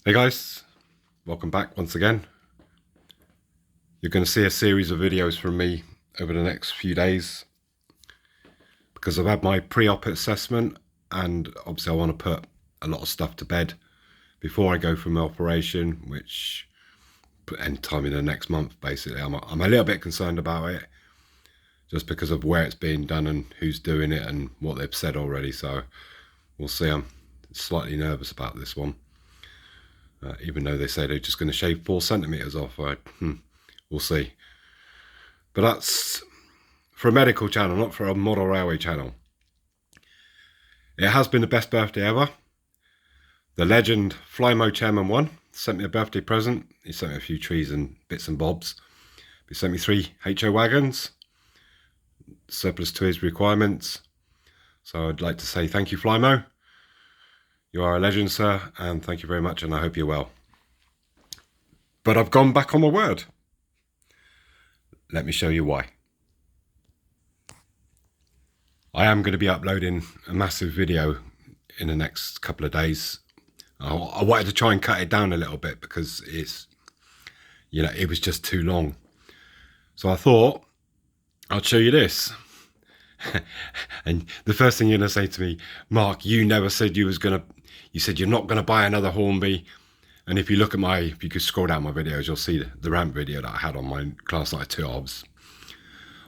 Hey guys, welcome back once again. You're going to see a series of videos from me over the next few days because I've had my pre-op assessment and obviously I want to put a lot of stuff to bed before I go for my operation, which any time in the next month basically. I'm a little bit concerned about it just because of where it's being done and who's doing it and what they've said already, so we'll see. I'm slightly nervous about this one. Even though they say they're just going to shave 4 centimeters off, we'll see. But that's for a medical channel, not for a model railway channel. It has been the best birthday ever. The legend Flymo Chairman 1 sent me a birthday present. He sent me a few trees and bits and bobs. He sent me 3 HO wagons, surplus to his requirements. So I'd like to say thank you, Flymo. You are a legend, sir, and thank you very much, and I hope you're well. But I've gone back on my word. Let me show you why. I am going to be uploading a massive video in the next couple of days. I wanted to try and cut it down a little bit because it's, it was just too long. So I thought I'd show you this. And the first thing you're going to say to me, Mark, you never said you said you're not going to buy another Hornby. And if you look at if you could scroll down my videos, you'll see the ramp video that I had on my Class 92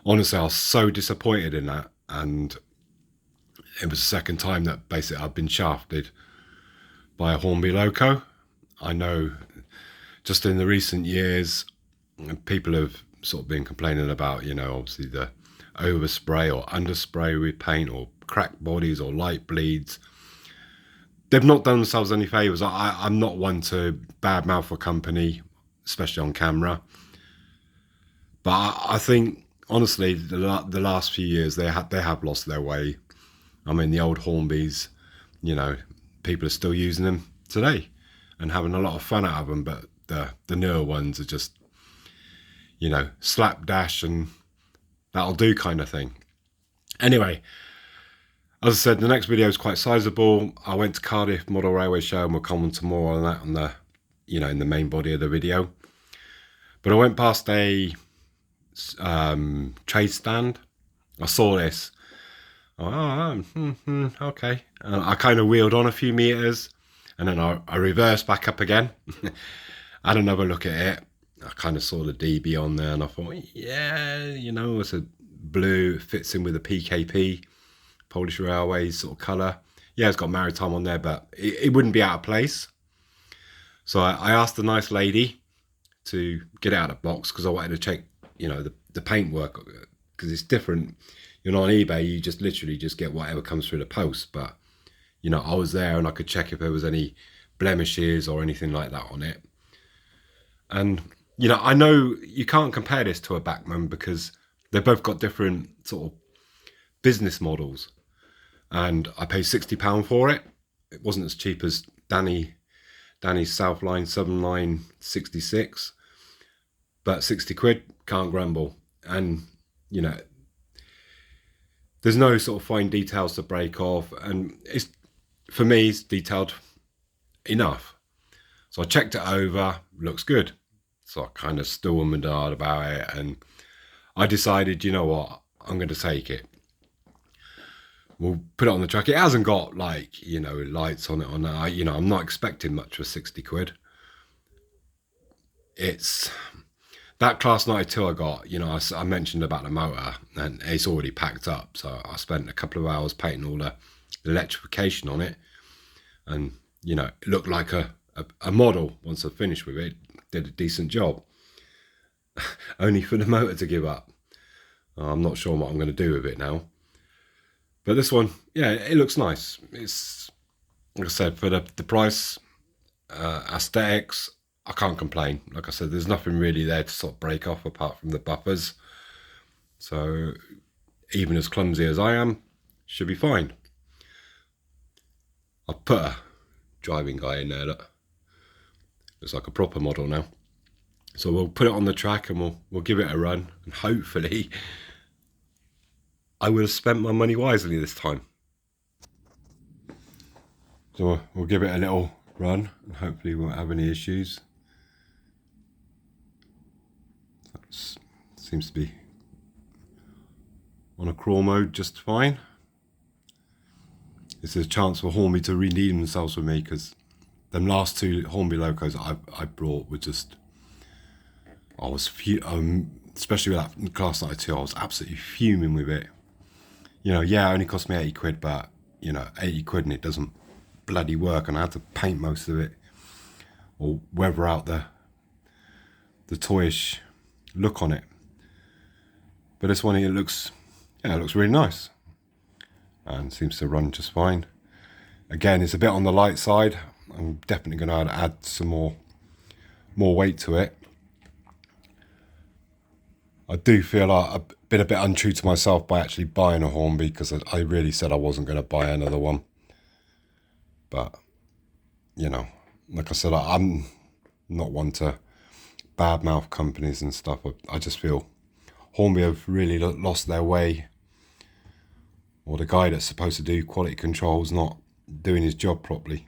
Honestly, I was so disappointed in that. And it was the second time that basically I've been shafted by a Hornby Loco. I know just in the recent years, people have sort of been complaining about, obviously the overspray or underspray with paint or cracked bodies or light bleeds. They've not done themselves any favours. I'm not one to badmouth a company, especially on camera. But I think, honestly, the last few years, they have lost their way. I mean, the old Hornbys, people are still using them today and having a lot of fun out of them. But the newer ones are just, slapdash and that'll do kind of thing. Anyway, as I said, the next video is quite sizable. I went to Cardiff Model Railway Show and we'll comment some more on that on the, in the main body of the video. But I went past a trade stand. I saw this. Okay. And I kind of wheeled on a few meters and then I reversed back up again. I had another look at it. I kind of saw the DB on there and I thought, yeah, it's a blue, fits in with a PKP, Polish Railways sort of colour. Yeah, it's got maritime on there, but it wouldn't be out of place. So I asked a nice lady to get it out of the box because I wanted to check, the paintwork, because it's different. You're not on eBay, you just literally just get whatever comes through the post. But, I was there and I could check if there was any blemishes or anything like that on it. And, I know you can't compare this to a Bachmann because they've both got different sort of business models. And I paid £60 for it. It wasn't as cheap as Danny's South Line, Southern Line 66. But 60 quid, can't grumble. And, there's no sort of fine details to break off. And for me, it's detailed enough. So I checked it over, looks good. So I kind of still and dard about it. And I decided, you know what, I'm going to take it. We'll put it on the track. It hasn't got lights on it or that. I'm not expecting much for 60 quid. It's that Class 92 I got, I mentioned about the motor and it's already packed up. So I spent a couple of hours painting all the electrification on it. And, it looked like a model once I finished with it. Did a decent job. Only for the motor to give up. I'm not sure what I'm going to do with it now. But this one, yeah, it looks nice. It's, like I said, for the price, aesthetics, I can't complain. Like I said, there's nothing really there to sort of break off apart from the buffers. So even as clumsy as I am, should be fine. I've put a driving guy in there that looks like a proper model now. So we'll put it on the track and we'll give it a run. And hopefully I will have spent my money wisely this time. So we'll give it a little run, and hopefully we won't have any issues. That seems to be on a crawl mode just fine. This is a chance for Hornby to redeem themselves with me, because them last two Hornby locos I brought were just, I was especially with that Class 92, I was absolutely fuming with it. You know, yeah, it only cost me 80 quid, but you know, 80 quid and it doesn't bloody work, and I had to paint most of it or weather out the toyish look on it. But this one, it looks really nice and seems to run just fine. Again, it's a bit on the light side. I'm definitely going to add some more weight to it. I do feel I've been a bit untrue to myself by actually buying a Hornby, because I really said I wasn't going to buy another one. But, you know, like I said, I'm not one to badmouth companies and stuff. I just feel Hornby have really lost their way, or the guy that's supposed to do quality control's not doing his job properly.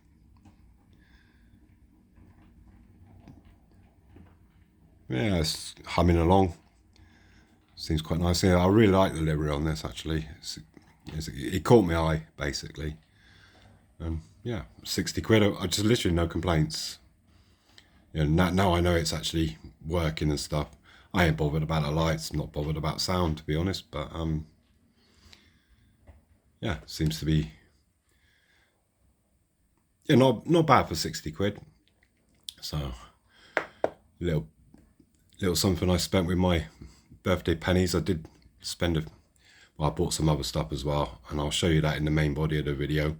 Yeah, it's humming along. Seems quite nice. Yeah, I really like the livery on this, actually. It caught my eye, basically. Yeah, 60 quid. I just literally no complaints. You know, now I know it's actually working and stuff. I ain't bothered about the lights, not bothered about sound, to be honest. But yeah, seems to be, yeah, not bad for 60 quid. So little something I spent with my birthday pennies. I did spend well, I bought some other stuff as well, and I'll show you that in the main body of the video.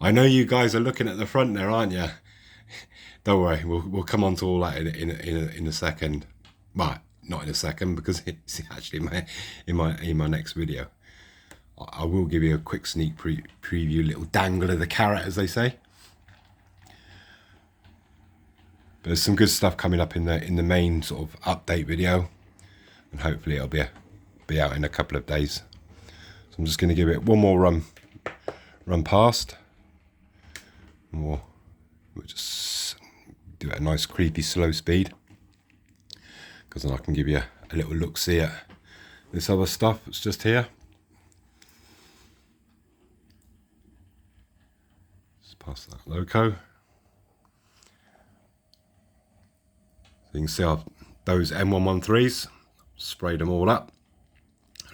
I know you guys are looking at the front there, aren't you? Don't worry, we'll come on to all that in a second. But not in a second, because it's actually in my next video. I will give you a quick sneak preview, little dangle of the carrot, as they say. But there's some good stuff coming up in the main sort of update video, and hopefully it'll be out in a couple of days. So I'm just going to give it one more run past, and we'll just do it at a nice creepy slow speed, because then I can give you a little look-see at this other stuff that's just here. Just past that loco. So you can see those M113s, sprayed them all up,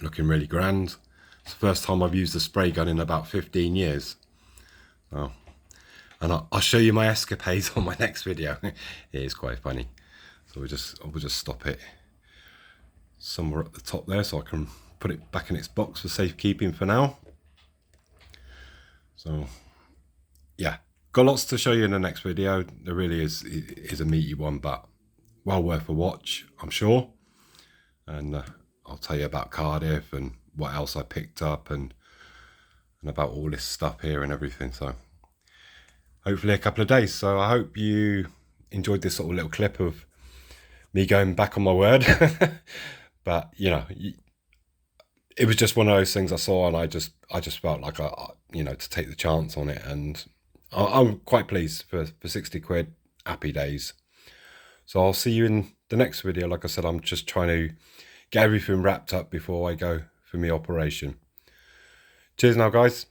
looking really grand. It's the first time I've used a spray gun in about 15 years. Oh, and I'll show you my escapades on my next video. It is quite funny. So we'll just stop it somewhere at the top there, so I can put it back in its box for safekeeping for now. So yeah, got lots to show you in the next video. There really is a meaty one, but well worth a watch, I'm sure. And I'll tell you about Cardiff and what else I picked up, and about all this stuff here and everything. So hopefully a couple of days. So I hope you enjoyed this sort of little clip of me going back on my word. But you know, it was just one of those things I saw, and I just felt like to take the chance on it, and I'm quite pleased for 60 quid. Happy days. So I'll see you in the next video. Like I said, I'm just trying to get everything wrapped up before I go for my operation. Cheers now, guys.